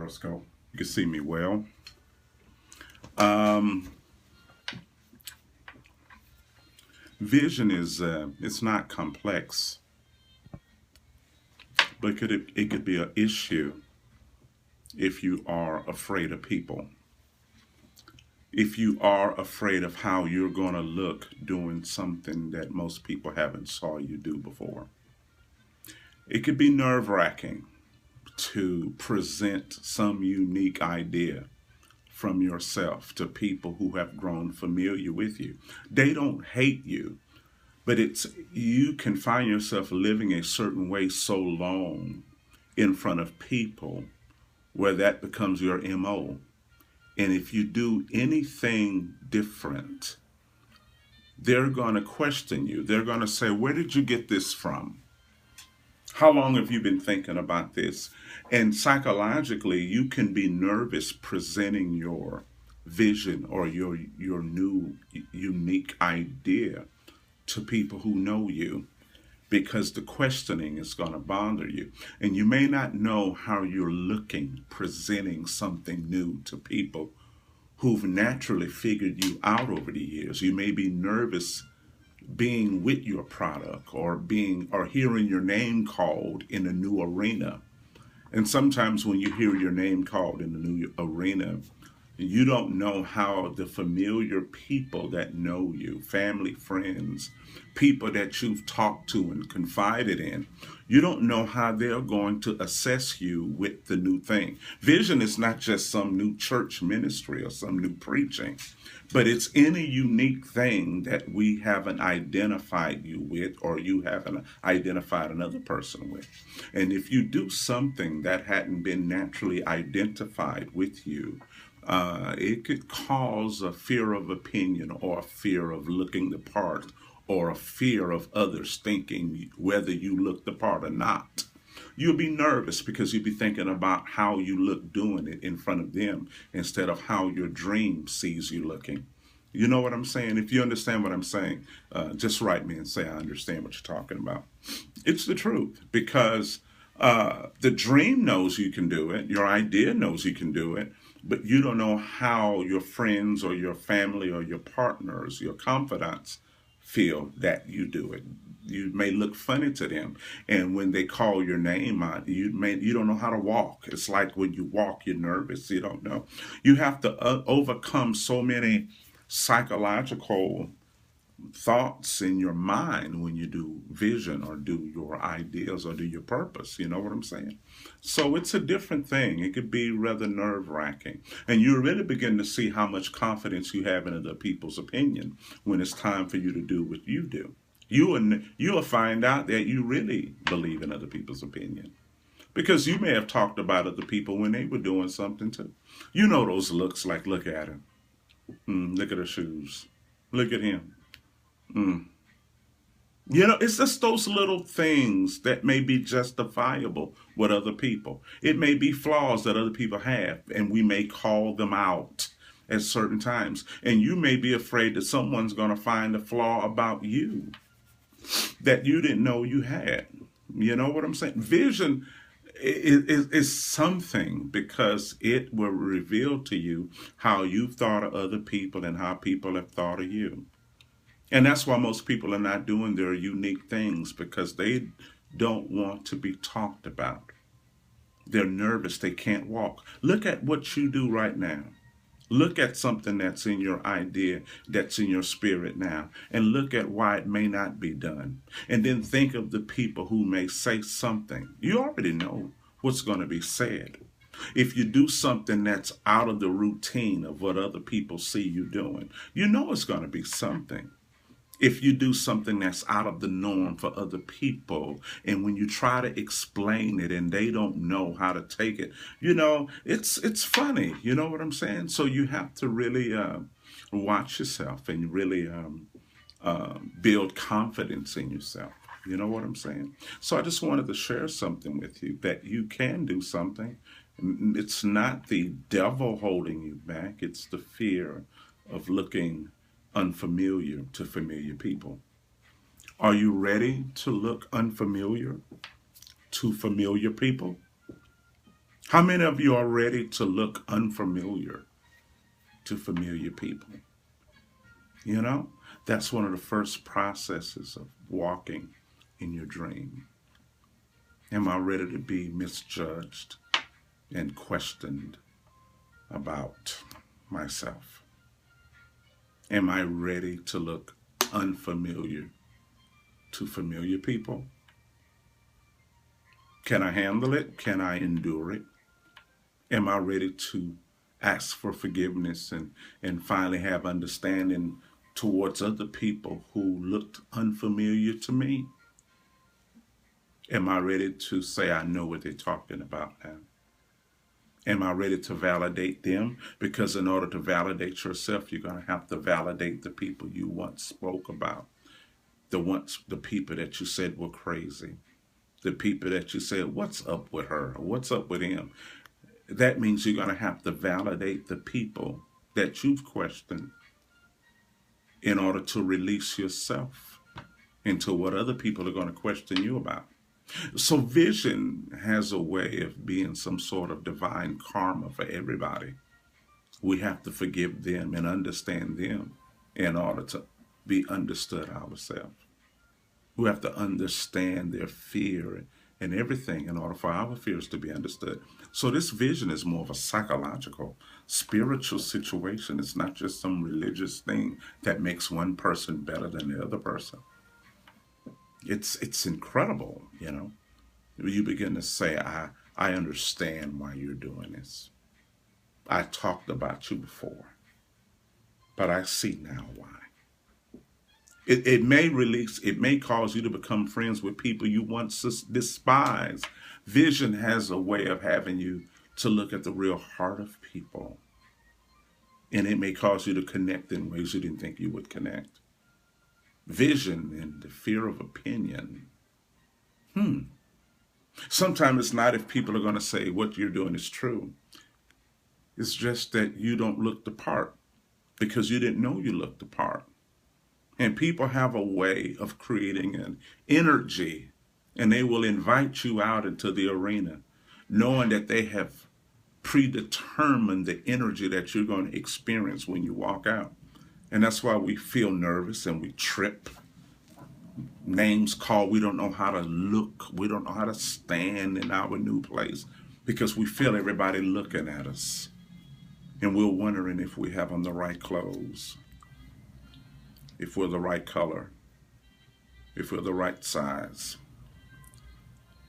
Periscope. You can see me well. Um, Vision is it's not complex, but it could be an issue if you are afraid of people. If you are afraid of how you're going to look doing something that most people haven't saw you do before. It could be nerve-wracking to present some unique idea from yourself to people who have grown familiar with you. They don't hate you, but it's you can find yourself living a certain way so long in front of people where that becomes your MO. And if you do anything different, they're going to question you. They're going to say, "Where did you get this from? How long have you been thinking about this?" And psychologically, you can be nervous presenting your vision or your new unique idea to people who know you because the questioning is going to bother you. And you may not know how you're looking presenting something new to people who've naturally figured you out over the years. You may be nervous being with your product or hearing your name called in a new arena. And sometimes when you hear your name called in a new arena, you don't know how the familiar people that know you, family, friends, people that you've talked to and confided in, you don't know how they're going to assess you with the new thing. Vision is not just some new church ministry or some new preaching, but it's any unique thing that we haven't identified you with or you haven't identified another person with. And if you do something that hadn't been naturally identified with you, it could cause a fear of opinion or a fear of looking the part or a fear of others thinking whether you look the part or not. You'll be nervous because you'll be thinking about how you look doing it in front of them instead of how your dream sees you looking. You know what I'm saying? If you understand what I'm saying, just write me and say I understand what you're talking about. It's the truth because the dream knows you can do it, your idea knows you can do it, but you don't know how your friends or your family or your partners, your confidants feel that you do it. You may look funny to them, and when they call your name out, you don't know how to walk. It's like when you walk, you're nervous. You don't know. You have to overcome so many psychological thoughts in your mind when you do vision or do your ideas or do your purpose. You know what I'm saying? So it's a different thing. It could be rather nerve wracking. And you really begin to see how much confidence you have in other people's opinion when it's time for you to do what you do. You'll find out that you really believe in other people's opinion. Because you may have talked about other people when they were doing something too. You know those looks like, look at him. Look at her shoes. Look at him. Mm. You know, it's just those little things that may be justifiable with other people. It may be flaws that other people have, and we may call them out at certain times. And you may be afraid that someone's going to find a flaw about you that you didn't know you had. You know what I'm saying? Vision is something because it will reveal to you how you've thought of other people and how people have thought of you. And that's why most people are not doing their unique things because they don't want to be talked about. They're nervous. They can't walk. Look at what you do right now. Look at something that's in your idea, that's in your spirit now, and look at why it may not be done. And then think of the people who may say something. You already know what's going to be said. If you do something that's out of the routine of what other people see you doing, you know it's going to be something. If you do something that's out of the norm for other people, and when you try to explain it and they don't know how to take it, you know, it's funny. You know what I'm saying? So you have to really watch yourself and really build confidence in yourself. You know what I'm saying? So I just wanted to share something with you that you can do something. It's not the devil holding you back. It's the fear of looking unfamiliar to familiar people. Are you ready to look unfamiliar to familiar people? How many of you are ready to look unfamiliar to familiar people? You know, that's one of the first processes of walking in your dream. Am I ready to be misjudged and questioned about myself? Am I ready to look unfamiliar to familiar people? Can I handle it? Can I endure it? Am I ready to ask for forgiveness and finally have understanding towards other people who looked unfamiliar to me? Am I ready to say I know what they're talking about now? Am I ready to validate them? Because in order to validate yourself, you're going to have to validate the people you once spoke about. The people that you said were crazy. The people that you said, what's up with her? Or what's up with him? That means you're going to have to validate the people that you've questioned in order to release yourself into what other people are going to question you about. So vision has a way of being some sort of divine karma for everybody. We have to forgive them and understand them in order to be understood ourselves. We have to understand their fear and everything in order for our fears to be understood. So this vision is more of a psychological, spiritual situation. It's not just some religious thing that makes one person better than the other person. It's incredible, you know. You begin to say, I understand why you're doing this. I talked about you before, but I see now why. It may cause you to become friends with people you once despised. Vision has a way of having you to look at the real heart of people. And it may cause you to connect in ways you didn't think you would connect. Vision and the fear of opinion. Sometimes it's not if people are going to say what you're doing is true. It's just that you don't look the part because you didn't know you looked the part. And people have a way of creating an energy, and they will invite you out into the arena, knowing that they have predetermined the energy that you're going to experience when you walk out. And that's why we feel nervous and we trip. Names called, we don't know how to look, we don't know how to stand in our new place because we feel everybody looking at us. And we're wondering if we have on the right clothes, if we're the right color, if we're the right size.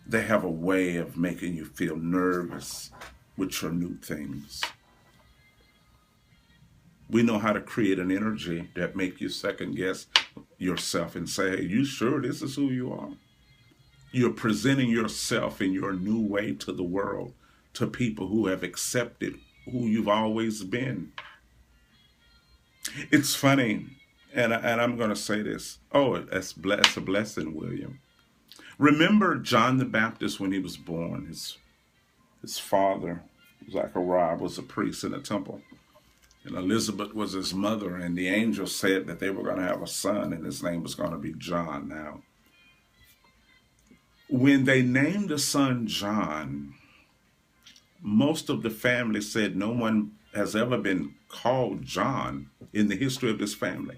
They have a way of making you feel nervous with your new things. We know how to create an energy that make you second guess yourself and say, hey, you sure this is who you are? You're presenting yourself in your new way to the world, to people who have accepted who you've always been. It's funny, and I'm going to say this. Oh, that's a blessing, William. Remember John the Baptist when he was born? His father, Zachariah, was a priest in the temple. And Elizabeth was his mother, and the angel said that they were going to have a son, and his name was going to be John. Now, when they named the son John, most of the family said no one has ever been called John in the history of this family.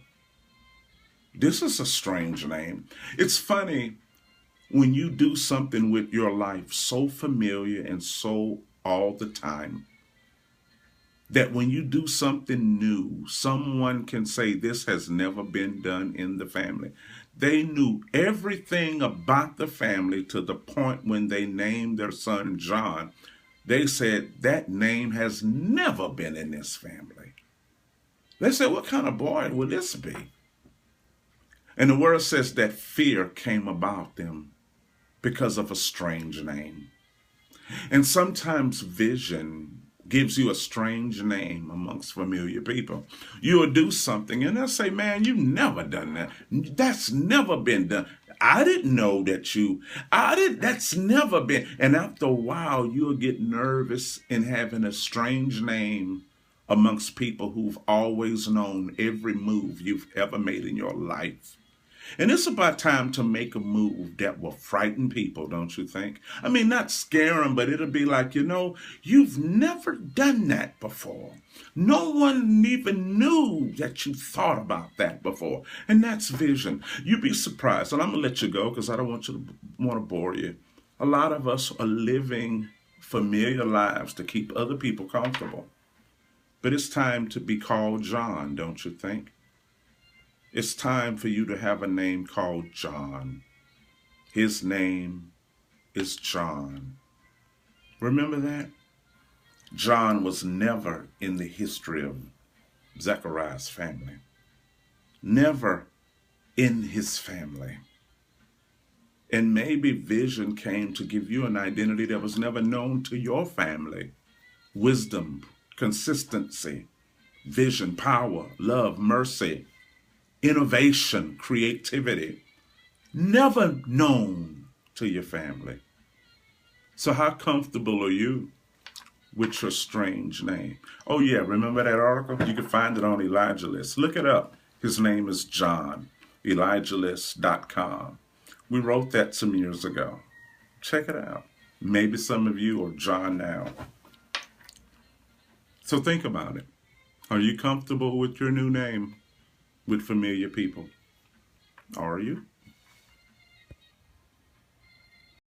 This is a strange name. It's funny when you do something with your life so familiar and so all the time, that when you do something new, someone can say this has never been done in the family. They knew everything about the family to the point when they named their son John. They said that name has never been in this family. They said, what kind of boy will this be? And the word says that fear came about them because of a strange name. And sometimes vision gives you a strange name amongst familiar people. You'll do something and they'll say, man, you've never done that. That's never been done. I didn't know that's never been. And after a while, you'll get nervous in having a strange name amongst people who've always known every move you've ever made in your life. And it's about time to make a move that will frighten people, don't you think? I mean, not scare them, but it'll be like, you've never done that before. No one even knew that you thought about that before. And that's vision. You'd be surprised. And I'm going to let you go because I don't want you to want to bore you. A lot of us are living familiar lives to keep other people comfortable. But it's time to be called John, don't you think? It's time for you to have a name called John. His name is John. Remember that? John was never in the history of Zechariah's family. Never in his family. And maybe vision came to give you an identity that was never known to your family. Wisdom, consistency, vision, power, love, mercy, innovation, creativity, never known to your family. So how comfortable are you with your strange name? Oh yeah, remember that article? You can find it on Elijah List. Look it up. His name is John, ElijahList.com. We wrote that some years ago. Check it out. Maybe some of you are John now. So think about it. Are you comfortable with your new name? With familiar people? Are you?